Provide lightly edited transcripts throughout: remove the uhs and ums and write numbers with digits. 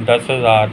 10,000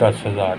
10,000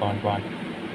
5 5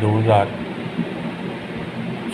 2,000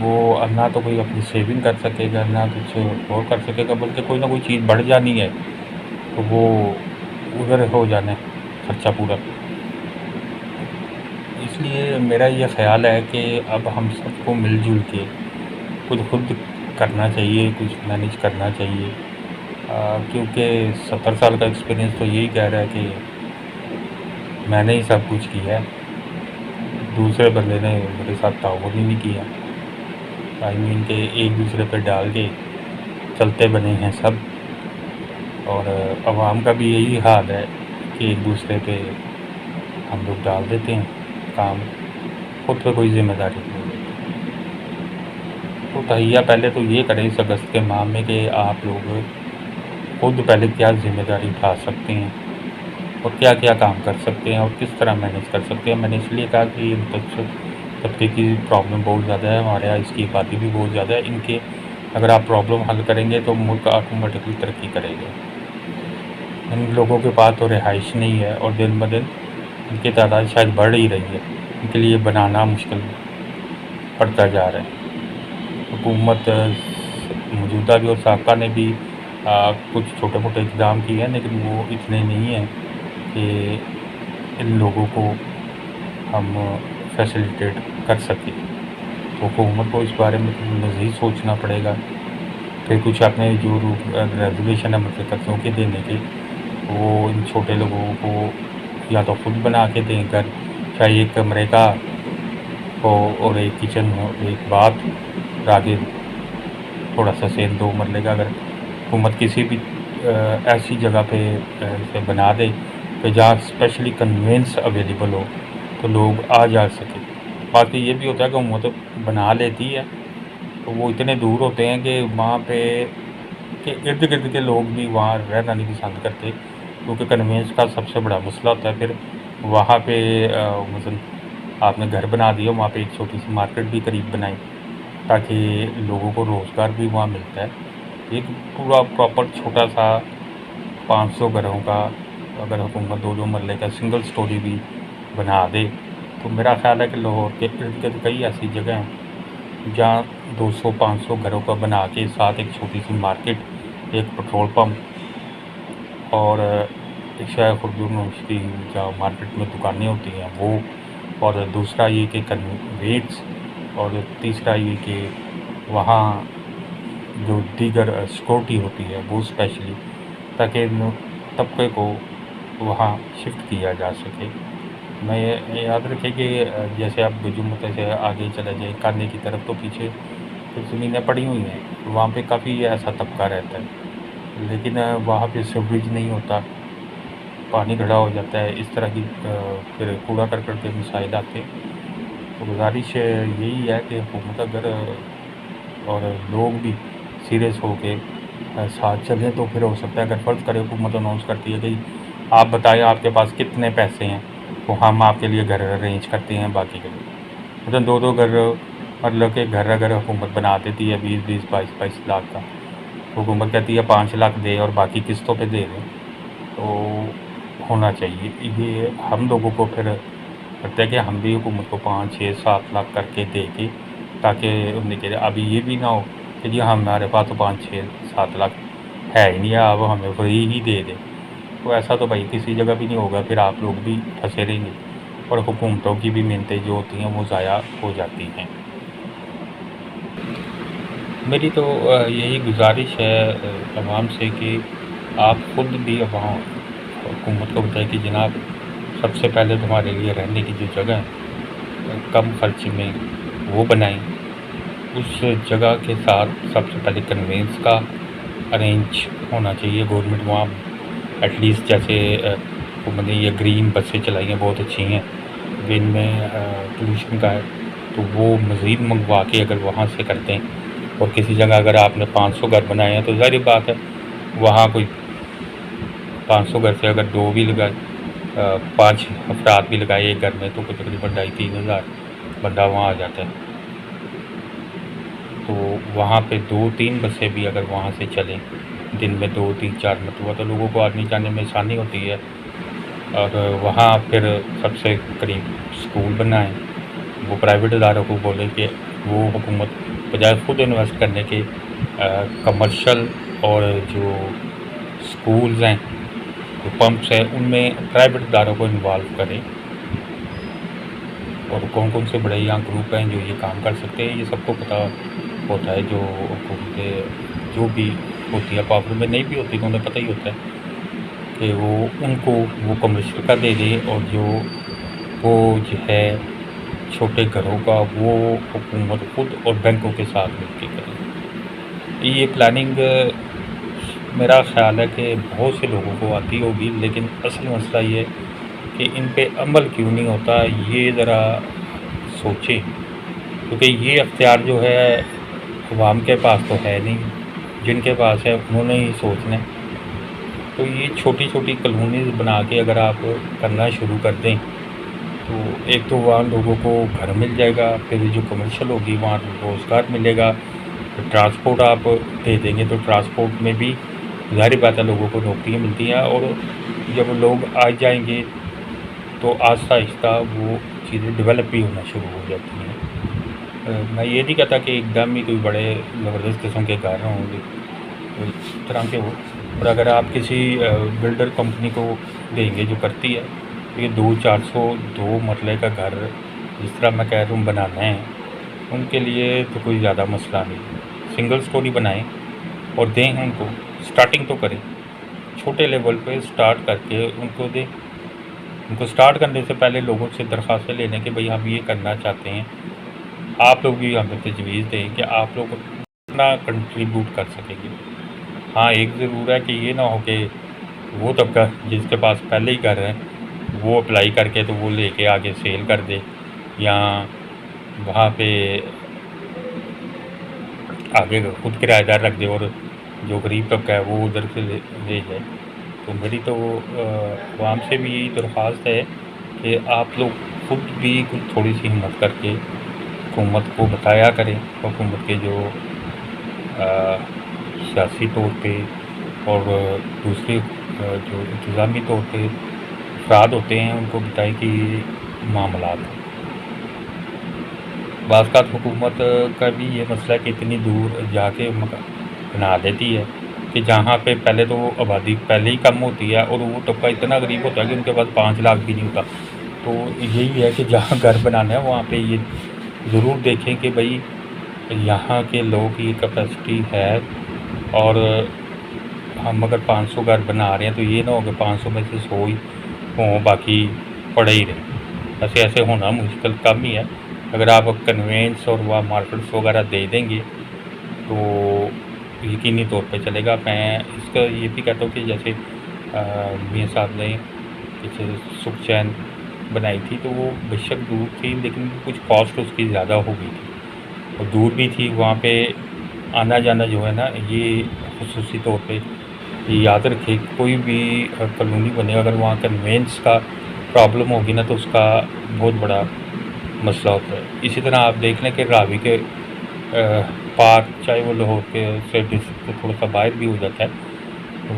وہ نہ تو کوئی اپنی سیونگ کر سکے گا، نہ کچھ اور کر سکے گا، بلکہ کوئی نہ کوئی چیز بڑھ جانی ہے تو وہ ادھر ہو جانا ہے خرچہ پورا۔ اس لیے میرا یہ خیال ہے کہ اب ہم سب کو مل جل کے خود کرنا چاہیے، کچھ مینیج کرنا چاہیے، کیونکہ 70 سال کا ایکسپیرینس تو یہی کہہ رہا ہے کہ میں نے ہی سب کچھ کیا ہے، دوسرے بندے نے میرے ساتھ تعاون ہی نہیں کیا۔ آئی مین کہ ایک دوسرے پہ ڈال کے چلتے بنے ہیں سب، اور عوام کا بھی یہی حال ہے کہ ایک دوسرے پہ ہم لوگ ڈال دیتے ہیں کام، خود پہ کوئی ذمہ داری نہیں ہوتی۔ تو تہیہ پہلے تو یہ کریں اس اگست کے ماہ میں کہ آپ لوگ خود پہلے کیا ذمہ داری اٹھا سکتے ہیں اور کیا کیا کام کر سکتے ہیں اور کس طرح مینیج کر سکتے ہیں۔ میں نے اس لیے کہا کہ طبقے کی پرابلم بہت زیادہ ہے، ہمارے یہاں اس کی آبادی بھی بہت زیادہ ہے، ان کے اگر آپ پرابلم حل کریں گے تو ملک آٹومیٹکلی ترقی کرے گا۔ ان لوگوں کے پاس تو رہائش نہیں ہے اور دن بدن ان کی تعداد شاید بڑھ ہی رہی ہے، ان کے لیے بنانا مشکل پڑتا جا رہا ہے۔ حکومت موجودہ بھی اور سابقہ نے بھی کچھ چھوٹے موٹے اقدام کیے ہیں، لیکن وہ اتنے نہیں ہیں کہ ان لوگوں کو ہم فیسیلیٹیٹ کر سکیں۔ تو حکومت کو اس بارے میں مزید سوچنا پڑے گا، پھر کچھ اپنے جو ریزرویشن ہے مطلب قرضوں کے دینے کے، وہ ان چھوٹے لوگوں کو یا تو خود بنا کے دیں گھر، چاہے ایک کمرے کا ہو اور ایک کچن ہو، ایک باتھ، اور آگے تھوڑا سا سین 2 مرلے کا، اگر حکومت کسی بھی ایسی جگہ پہ اسے بنا دے کہ جہاں اسپیشلی کنوینس اویلیبل ہو تو لوگ آ جا سکے۔ باقی یہ بھی ہوتا ہے کہ حکومت بنا لیتی ہے تو وہ اتنے دور ہوتے ہیں کہ وہاں پہ کہ ارد گرد کے لوگ بھی وہاں رہنا نہیں پسند کرتے، کیونکہ کنوینس کا سب سے بڑا مسئلہ ہوتا ہے۔ پھر وہاں پہ مثلا آپ نے گھر بنا دیا، وہاں پہ ایک چھوٹی سی مارکیٹ بھی قریب بنائی تاکہ لوگوں کو روزگار بھی وہاں ملتا ہے۔ ایک پورا پراپر چھوٹا سا 500 گھروں کا اگر حکومت 2 مرلے کا سنگل سٹوری بھی بنا دے تو میرا خیال ہے کہ لاہور کے ارد گرد کئی ایسی جگہ ہیں جہاں 200-500 گھروں کا بنا کے ساتھ ایک چھوٹی سی مارکیٹ، ایک پیٹرول پمپ اور ایک شیخ اردو یونیورسٹی جہاں مارکیٹ میں دکانیں ہوتی ہیں وہ، اور دوسرا یہ کہ کنوینس، اور تیسرا یہ کہ وہاں جو دیگر سیکورٹی ہوتی ہے وہ اسپیشلی، تاکہ طبقے کو وہاں شفٹ کیا جا سکے۔ میں یاد رکھے کہ جیسے آپ گجمت سے آگے چلے جائیں کانے کی طرف تو پیچھے کچھ زمینیں پڑی ہوئی ہیں، وہاں پہ کافی ایسا طبقہ رہتا ہے، لیکن وہاں پہ سیوریج نہیں ہوتا، پانی کھڑا ہو جاتا ہے، اس طرح کی پھر کوڑا کرکٹ کے مسائل آتے ہیں۔ تو گزارش یہی ہے کہ حکومت اگر اور لوگ بھی سیریس ہو کے ساتھ چلیں تو پھر ہو سکتا ہے، اگر فرض کرے حکومت اناؤنس کرتی ہے کہ آپ بتائیں آپ کے پاس کتنے پیسے ہیں تو ہم آپ کے لیے گھر ارینج کرتے ہیں، باقی کے لیے مطلب 2 گھر، مطلب کہ گھر اگر حکومت بنا دیتی ہے 20 22 لاکھ کا، حکومت کہتی ہے 5 لاکھ دے اور باقی قسطوں پہ دے دیں، تو ہونا چاہیے۔ یہ ہم لوگوں کو پھر لگتا ہے کہ ہم بھی حکومت کو 5 6 7 لاکھ کر کے دے کے، تاکہ انہیں کہ ابھی یہ بھی نہ ہو کہ جی ہمارے پاس تو 5 6 7 لاکھ ہے ہی نہیں، اب ہمیں فری ہی دے دیں، تو ایسا تو بھائی کسی جگہ بھی نہیں ہوگا، پھر آپ لوگ بھی پھنسے رہیں گے اور حکومتوں کی بھی محنتیں جو ہوتی ہیں وہ ضائع ہو جاتی ہیں۔ میری تو یہی گزارش ہے عوام سے کہ آپ خود بھی عوام حکومت کو بتائیں کہ جناب سب سے پہلے تمہارے لیے رہنے کی جو جگہ ہے کم خرچ میں وہ بنائیں، اس جگہ کے ساتھ سب سے پہلے کنوینس کا ارینج ہونا چاہیے، گورنمنٹ وہاں ایٹ لیسٹ جیسے حکومت نے یہ گرین بسیں چلائی ہیں بہت اچھی ہیں، ان میں پولوشن کا ہے تو وہ مزید منگوا کے اگر وہاں سے کرتے ہیں، اور کسی جگہ اگر آپ نے 500 گھر بنائے ہیں تو ظاہر بات ہے وہاں کوئی 500 گھر سے اگر 2 بھی لگائے 5 افراد بھی لگائے ایک گھر میں تو کوئی تقریباً 2,500 3,000 بندہ وہاں آ جاتا ہے۔ تو وہاں پہ 2-3 بسیں بھی اگر وہاں سے چلیں دن میں 2-3-4 مرتبہ تو لوگوں کو آنے جانے میں آسانی ہوتی ہے، اور وہاں پھر سب سے قریب اسکول بنائیں، وہ پرائیویٹ اداروں کو بولیں کہ وہ حکومت بجائے خود انویسٹ کرنے کے کمرشل اور جو سکولز ہیں، جو پمپس ہیں، ان میں پرائیویٹ اداروں کو انوالو کریں، اور کون کون سے بڑے یہاں گروپ ہیں جو یہ کام کر سکتے ہیں، یہ سب کو پتہ ہوتا ہے۔ جو حکومتیں جو بھی ہوتی ہے پاور میں نہیں بھی ہوتی، تو انہیں پتہ ہی ہوتا ہے کہ وہ ان کو وہ کمرشل کا دے دے، اور وہ جو ہے چھوٹے گھروں کا وہ حکومت خود اور بینکوں کے ساتھ مل کے کرے۔ یہ پلاننگ میرا خیال ہے کہ بہت سے لوگوں کو آتی ہوگی، لیکن اصل مسئلہ یہ ہے کہ ان پہ عمل کیوں نہیں ہوتا، یہ ذرا سوچیں، کیونکہ یہ اختیار جو ہے عوام کے پاس تو ہے نہیں، جن کے پاس ہے انہوں نے ہی سوچنا ہے۔ تو یہ چھوٹی چھوٹی کالونیز بنا کے اگر آپ کرنا شروع کر دیں تو ایک تو وہاں لوگوں کو گھر مل جائے گا، پھر جو کمرشل ہوگی وہاں روزگار ملے گا، ٹرانسپورٹ آپ دے دیں گے تو ٹرانسپورٹ میں بھی ظاہر بات ہے لوگوں کو نوکریاں ملتی ہیں، اور جب لوگ آ جائیں گے تو آہستہ آہستہ وہ چیزیں ڈیولپ بھی ہونا شروع ہو جاتی ہیں۔ میں یہ نہیں کہتا کہ ایک دم ہی کوئی بڑے زبردست قسم کے گھر ہوں گے، اس طرح کے ہو، اور اگر آپ کسی بلڈر کمپنی کو دیں گے جو کرتی ہے، تو یہ 200-400 مرلے کا گھر جس طرح میں کہہ رہا ہوں بنانا ہے، ان کے لیے تو کوئی زیادہ مسئلہ نہیں، سنگل سٹوری بنائیں اور دیں ان کو، سٹارٹنگ تو کریں، چھوٹے لیول پہ سٹارٹ کر کے ان کو دیں۔ ان کو سٹارٹ کرنے سے پہلے لوگوں سے درخواستیں لینے کہ بھئی ہم یہ کرنا چاہتے ہیں، آپ لوگ بھی ہمیں تجویز دیں کہ آپ لوگ کتنا کنٹریبیوٹ کر سکیں گے۔ ہاں ایک ضرور ہے کہ یہ نہ ہو کہ وہ طبقہ جس کے پاس پہلے ہی گھر ہے وہ اپلائی کر کے تو وہ لے کے آگے سیل کر دے، یا وہاں پہ آگے خود کرایہ دار رکھ دے، اور جو غریب طبقہ ہے وہ ادھر سے لے جائے۔ تو میری تو عوام سے بھی یہی درخواست ہے کہ آپ لوگ خود بھی کچھ تھوڑی سی ہمت کر کے حکومت کو بتایا کریں، حکومت کے جو سیاسی طور پہ اور دوسرے جو انتظامی طور پہ افراد ہوتے ہیں ان کو بتائیں کہ یہ معاملات ہیں۔ بعض اوقات حکومت کا بھی یہ مسئلہ ہے کہ اتنی دور جا کے بنا دیتی ہے کہ جہاں پہ پہلے تو آبادی پہلے ہی کم ہوتی ہے، اور وہ طبقہ اتنا غریب ہوتا ہے کہ ان کے پاس 5 لاکھ بھی نہیں ہوتا۔ تو یہی ہے کہ جہاں گھر بنانا ہے وہاں پہ یہ ضرور دیکھیں کہ بھئی یہاں کے لوگوں کی کیپیسٹی ہے، اور ہم اگر 500 گھر بنا رہے ہیں تو یہ نہ ہو کہ 500 میں سے 100 ہی ہوں، باقی پڑے ہی رہے۔ ایسے ہونا مشکل کم ہی ہے۔ اگر آپ کنوینس اور وہ مارکیٹس وغیرہ دے دیں گے تو یقینی طور پہ چلے گا۔ میں اس کا یہ بھی کہتا ہوں کہ جیسے میاں صاحب نے کچھ سکھ چین بنائی تھی تو وہ بے شک دور تھی، لیکن کچھ کاسٹ اس کی زیادہ ہو گئی تھی، اور دور بھی تھی، وہاں پہ آنا جانا جو ہے نا، یہ خصوصی طور پہ یہ یاد رکھے کوئی بھی کالونی بنے اگر وہاں کنوینس کا پرابلم ہوگی نا تو اس کا بہت بڑا مسئلہ ہوتا ہے۔ اسی طرح آپ دیکھ لیں کہ راوی کے پار چاہے وہ لاہور کے سے ڈسٹرکٹ سے تھوڑا سا باہر بھی ہو جاتا ہے،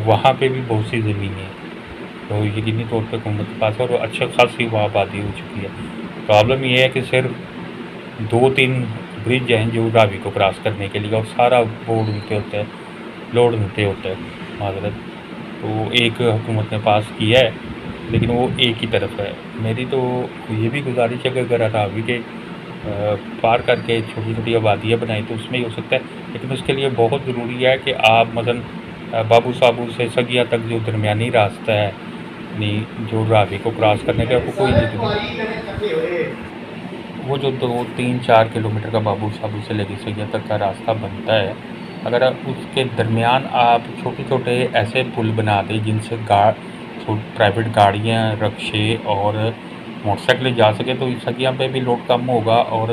وہاں پہ بھی بہت سی زمینیں ہیں، تو یقینی طور پہ حکومت کے پاس ہے اور اچھا خاصی وہاں آبادی ہو چکی ہے۔ پرابلم یہ ہے کہ صرف 2-3 برج ہیں جو راوی کو کراس کرنے کے لیے، اور سارا بورڈ ان پہ ہوتا ہے، لوڈ ان پہ ہوتا ہے، معذرت، تو ایک حکومت نے پاس کیا ہے لیکن وہ ایک ہی طرف ہے۔ میری تو یہ بھی گزارش ہے کہ اگر راوی کے پار کر کے چھوٹی چھوٹی آبادیاں بنائیں تو اس میں ہی ہو سکتا ہے، لیکن اس کے لیے بہت ضروری ہے کہ آپ مثلا بابو صابو سے سگیا تک جو درمیانی راستہ ہے، یعنی جو راوی کو کراس کرنے کا کوئی وہ جو 2-3-4 کلومیٹر کا بابو صابو سے لے کے سگیا تک کا راستہ بنتا ہے، اگر اس کے درمیان آپ چھوٹے چھوٹے ایسے پل بنا دیں جن سے پرائیویٹ گاڑیاں، رکشے اور موٹر سائیکلیں جا سکے تو سگیاں پہ بھی لوڈ کم ہوگا، اور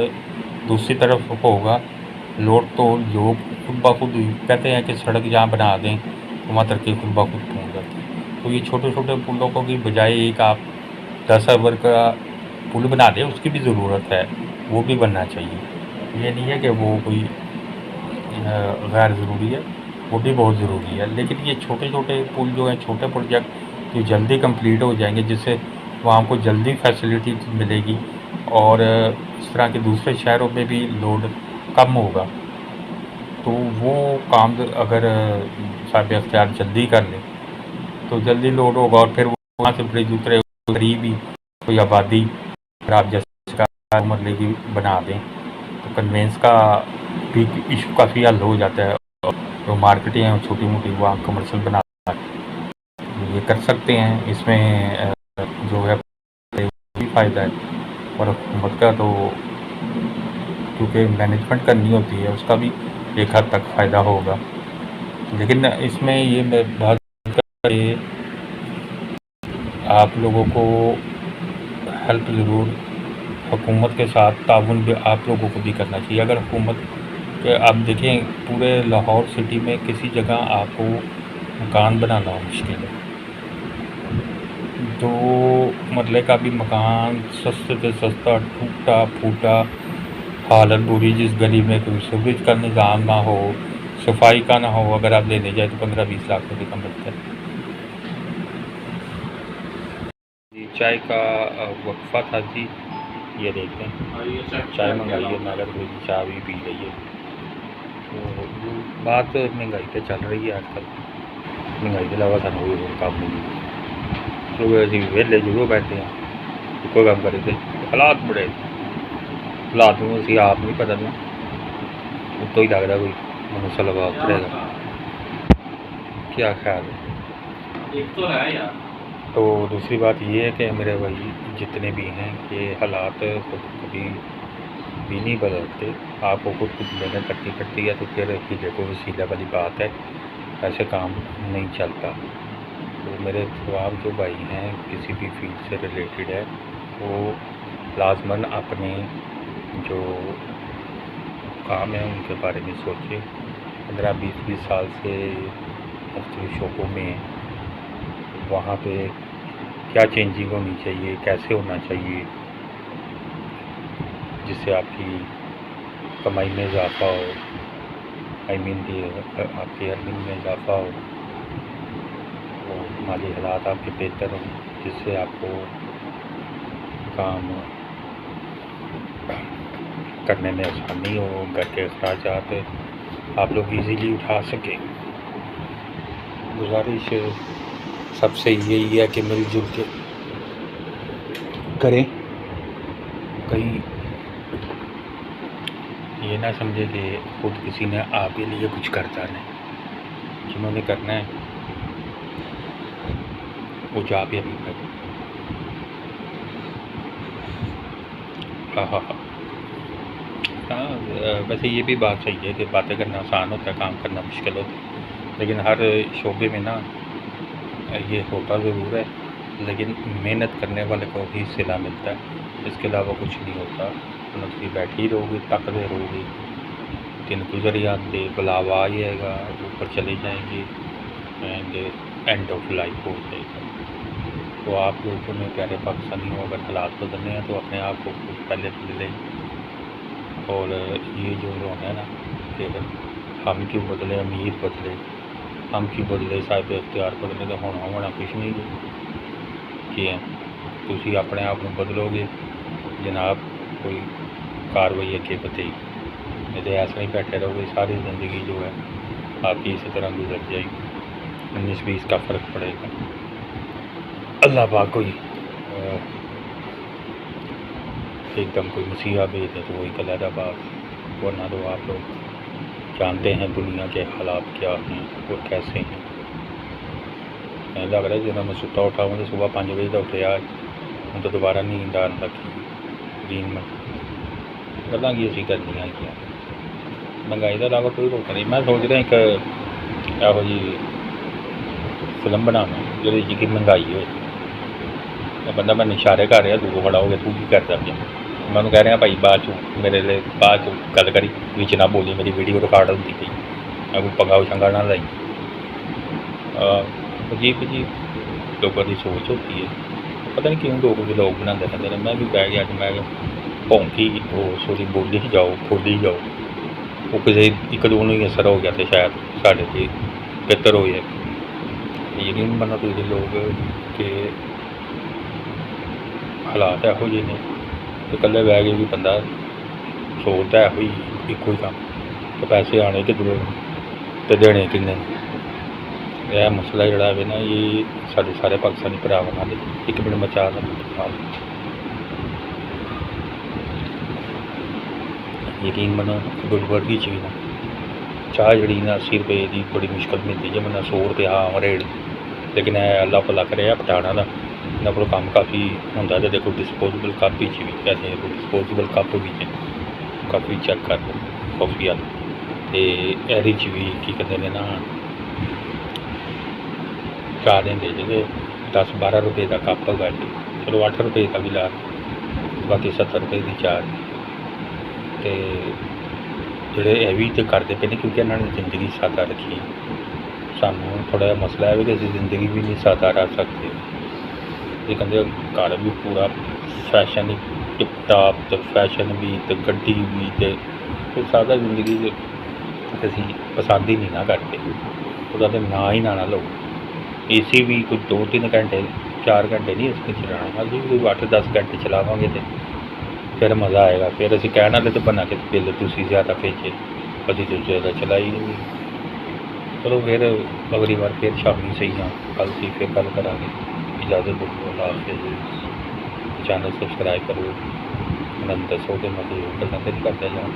دوسری طرف ہوگا لوڈ تو لوگ خود بخود کہتے ہیں کہ سڑک جہاں بنا دیں وہاں ترقی خود بخود پہنچ جاتی ہے۔ تو یہ چھوٹے چھوٹے پلوں کو کی بجائے ایک آپ 10 اوور کا پل بنا دیں، اس کی بھی ضرورت ہے، وہ بھی بننا چاہیے۔ یہ نہیں ہے کہ وہ کوئی غیر ضروری ہے، وہ بھی بہت ضروری ہے، لیکن یہ چھوٹے چھوٹے پل جو ہیں، چھوٹے پروجیکٹ جو جلدی کمپلیٹ ہو جائیں گے، جس سے وہاں کو جلدی فیسلٹی ملے گی، اور اس طرح کے دوسرے شہروں میں بھی لوڈ کم ہوگا، تو وہ کام اگر صاحب اختیار جلدی کر لے تو جلدی لوڈ ہوگا، اور پھر وہاں سے برج اترے قریب ہی کوئی آبادی اگر آپ جیسے مرلے کی بنا دیں تو کنوینس کا بھی ایشو کافی حل ہو جاتا ہے، اور جو مارکیٹیں ہیں چھوٹی موٹی وہاں کمرشل بنا یہ کر سکتے ہیں۔ اس میں جو ہے بھی فائدہ ہے، اور حکومت کا تو کیونکہ مینجمنٹ کرنی ہوتی ہے اس کا بھی ایک حد تک فائدہ ہوگا، لیکن اس میں یہ بات کہ آپ لوگوں کو ہیلپ ضرور حکومت کے ساتھ تعاون بھی آپ لوگوں کو بھی کرنا چاہیے۔ اگر حکومت کہ آپ دیکھیں پورے لاہور سٹی میں کسی جگہ آپ کو مکان بنانا مشکل ہے، دو مرلے کا بھی مکان سستے سے سستا ٹوٹا پھوٹا حالت بری، جس گلی میں کوئی سویج کا نظام نہ ہو، صفائی کا نہ ہو، اگر آپ لینے جائیں تو 15-20 لاکھ روپے کا ملتا ہے۔ جی چائے کا وقفہ تھا جی، یہ دیکھتے ہیں چائے منگائی ہے، مگر کوئی چائے بھی پی رہی ہے، تو بات مہنگائی پہ چل رہی ہے آج کل۔ مہنگائی کے علاوہ سانوں کوئی اور کام نہیں ہے، لوگ ایسے ویلے ضرور بیٹھے ہیں کوئی کام کرے تھے، حالات بڑے حالات میں اسی آپ نہیں پتہ نہیں اتوں ہی لگ رہا کوئی مسلح اترے گا، کیا خیال ہے؟ تو دوسری بات یہ ہے کہ میرے بھائی جتنے بھی ہیں کہ حالات خود کبھی بھی نہیں بدلتے، آپ کو خود محنت کرنی پڑتی ہے، تو پھر دیکھو وسیلہ والی بات ہے، ایسے کام نہیں چلتا۔ تو میرے خواب جو بھائی ہیں کسی بھی فیلڈ سے ریلیٹڈ ہے، وہ لازماً اپنے جو کام ہے ان کے بارے میں سوچے، 15-20 سال سے مختلف شعبوں میں وہاں پہ کیا چینجنگ ہونی چاہیے، کیسے ہونا چاہیے، جس سے آپ کی کمائی میں اضافہ ہو، آپ کی ارننگ میں اضافہ ہو، اور مالی حالات آپ کے بہتر ہوں، جس سے آپ کو کام کرنے میں آسانی ہو، گھر کے اخراجات آپ لوگ ایزیلی اٹھا سکیں۔ گزارش سب سے یہی ہے کہ مل جل کے کریں، کہیں یہ نہ سمجھے کہ خود کسی نے آپ کے لیے کچھ کرتا نہیں، جنہوں نے کرنا ہے وہ جا بھی ابھی کریں۔ ہاں ویسے یہ بھی بات صحیح ہے کہ باتیں کرنا آسان ہوتا ہے، کام کرنا مشکل ہوتا ہے، لیکن ہر شعبے میں نا یہ ہوتا ضرور ہے، لیکن محنت کرنے والے کو ہی صلہ ملتا ہے، اس کے علاوہ کچھ نہیں ہوتا۔ نقصی بیٹھی رہو گی، تکتے رہو گی، دن گزر جاتے، بلاوا آئے گا، اوپر چلے جائیں گے، اینڈ آف لائف ہو جائے گا۔ تو آپ لوگوں میں پیارے پاکستانیوں اگر حالات بدلنے ہیں تو اپنے آپ کو پہلے بدلیں، اور یہ جو رونا ہے نا کہ ہم کیوں بدلے، امیر بدلے، ہم کیوں بدلے، صاحب اختیار بدلے، تو ہونا کچھ نہیں کہ تھی اپنے آپ کو بدلو گے جناب کوئی کاروائی اگے بدے گی، نہیں تو ایسا نہیں بیٹھے رہو گے، ساری زندگی جو ہے آپ کی اسی طرح گزر جائے گی، 19-20 کا فرق پڑے گا۔ اللہ پاک کوئی ایک دم کوئی مسیحا بھیج دے تو وہی علیحدہ بات، ورنہ تو آپ لوگ جانتے ہیں دنیا کے حالات کیا ہیں اور کیسے ہیں۔ میں لگ رہا ہے جب میں ستا اٹھا ہوں تو صبح 5 بجے تک اٹھیا ہوں، تو دوبارہ نیند آن لگی دین میں گلاں کی اسی کرنی آئی ہیں، مہنگائی کے علاوہ کوئی روک نہیں۔ میں سوچ رہا ایک یہو جی فلم بنانا جی کی مہنگائی ہوئے، بندہ میں اشارے کر رہا تو کھڑا ہو گیا، تو کی کرتا پیا، میں انہوں کہہ رہا بھائی بعد میرے لیے بعد گل کری وچ نہ بولی، میری ویڈیو ریکارڈ ہوتی پئی، میں کوئی پنگا شنگا نہ لائی۔ عجیب لوگوں کی سوچ ہوتی ہے، پتہ نہیں کیوں لوگ بناتے رہتے ہیں۔ میں بھی کہہ گیا کہ میں بھونکی وہ سوری بولی ہی جاؤ، کھولی ہی جاؤ، وہ کسی ایک دو ہی اثر ہو گیا تو شاید سارے سے بہتر ہو جائے۔ یقین بنا تو لوگ کہ حالات یہو جہے نے تو کلے بہ کے بھی بندہ سوچتا ہے ہوئی ਇੱਕੋ ਹੀ ਕੰਮ, ਤੇ ਪੈਸੇ ਆਣੇ ਕਿੱਧਰੋਂ ਤੇ ਦੇਣੇ ਕਿੰਨੇ। ਇਹ ਮਸਲਾ ਜਿਹੜਾ ਹੈ ਨਾ, ਇਹ ਸਾਡੇ ਸਾਰੇ ਪਾਕਿਸਤਾਨੀ ਭਰਾਵਾਂ ਨਾਲ ਇੱਕ ਮਿੰਟ ਮਚਾ ਦਾ ਯਕੀਨ ਮੰਨੋ। ਗੁਲਬਰਗੀ 'ਚ ਵੀ ਨਾ ਚਾਹ ਜਿਹੜੀ ਨਾ 80 ਰੁਪਏ ਦੀ ਬੜੀ ਮੁਸ਼ਕਿਲ ਮਿਲਦੀ ਜੇ, ਬੰਦਾ 100 ਰੁਪਏ ਆਮ ਰੇਟ। ਲੇਕਿਨ ਇਹ ਅੱਲਾ ਭਲਾ ਕਰਿਆ ਪਠਾਣਾ ਦਾ, ਇਹਨਾਂ ਕੋਲ ਕੰਮ ਕਾਫੀ ਹੁੰਦਾ। ਅਤੇ ਦੇਖੋ ਡਿਸਪੋਜ਼ੇਬਲ ਕੱਪ ਵਿੱਚ ਵੀ ਪੈਸੇ, ਡਿਸਪੋਜ਼ੇਬਲ ਕੱਪ ਵਿੱਚ ਕਾਫੀ ਚੈੱਕ ਕਰ ਲਓ ਕਾਫੀ ਵਾਲਾ। ਅਤੇ ਇਹਦੇ 'ਚ ਵੀ ਕੀ ਕਹਿੰਦੇ ਨੇ ਨਾ, ਚਾਹ ਦਿੰਦੇ ਜਿਹੜੇ 10-12 ਰੁਪਏ ਦਾ ਕੱਪ ਹੈਗਾ ਜੀ, ਚਲੋ 8 ਰੁਪਏ ਦਾ ਵੀ ਲਾ, ਬਾਕੀ 70 ਰੁਪਏ ਦੀ ਚਾਹ। ਅਤੇ ਜਿਹੜੇ ਇਹ ਵੀ ਤਾਂ ਕਰਦੇ ਪਏ ਨੇ ਕਿਉਂਕਿ ਇਹਨਾਂ ਨੇ ਜ਼ਿੰਦਗੀ ਸਾਦਾ ਰੱਖੀ ਹੈ। ਸਾਨੂੰ ਥੋੜ੍ਹਾ ਜਿਹਾ ਮਸਲਾ ਹੈ ਵੀ ਕਿ ਅਸੀਂ ਜ਼ਿੰਦਗੀ ਵੀ ਨਹੀਂ ਸਾਦਾ ਰੱਖ ਸਕਦੇ। ਇਹ ਕਹਿੰਦੇ ਘਰ ਵੀ ਪੂਰਾ ਫੈਸ਼ਨ ਟਿਪ ਟਾਪ, ਅਤੇ ਫੈਸ਼ਨ ਵੀ ਅਤੇ ਗੱਡੀ ਵੀ, ਅਤੇ ਸਾਦਾ ਜ਼ਿੰਦਗੀ ਅਸੀਂ ਪਸੰਦ ਹੀ ਨਹੀਂ ਨਾ ਕਰਦੇ। ਉਹਦਾ ਤਾਂ ਨਾਂ ਹੀ ਨਾ ਲਓ। ਏ ਸੀ ਵੀ ਕੋਈ 2-3 ਘੰਟੇ 4 ਘੰਟੇ ਨਹੀਂ ਅਸੀਂ ਚਲਾਉਣਾ, ਅਸੀਂ ਵੀ ਕੋਈ 8-10 ਘੰਟੇ ਚਲਾਵਾਂਗੇ ਅਤੇ ਫਿਰ ਮਜ਼ਾ ਆਏਗਾ। ਫਿਰ ਅਸੀਂ ਕਹਿਣ ਵਾਲੇ ਤਾਂ ਬਣਾ ਕੇ ਬਿੱਲ ਤੁਸੀਂ ਜ਼ਿਆਦਾ ਭੇਜੇ, ਅਸੀਂ ਤੁਸੀਂ ਜ਼ਿਆਦਾ ਚਲਾਈ ਨਹੀਂ। ਚਲੋ ਫਿਰ ਅਗਲੀ ਵਾਰ ਫਿਰ ਸ਼ਾਮੀ ਸਹੀ ਹਾਂ, ਕੱਲ੍ਹ ਸੀ ਫਿਰ ਗੱਲ ਕਰਾਂਗੇ। ਇਜਾਜ਼ਤ ਦਿਓ, ਅੱਲਾ ਹਾਫਿਜ਼। ਚੈਨਲ ਸਬਸਕ੍ਰਾਈਬ ਕਰੋ, ਮੈਨੂੰ ਦੱਸੋ ਕਿ ਮੈਂ ਕੋਈ ਗੱਲਾਂ ਤਾਂ ਨਹੀਂ ਕਰਦਾ ਜਾਂ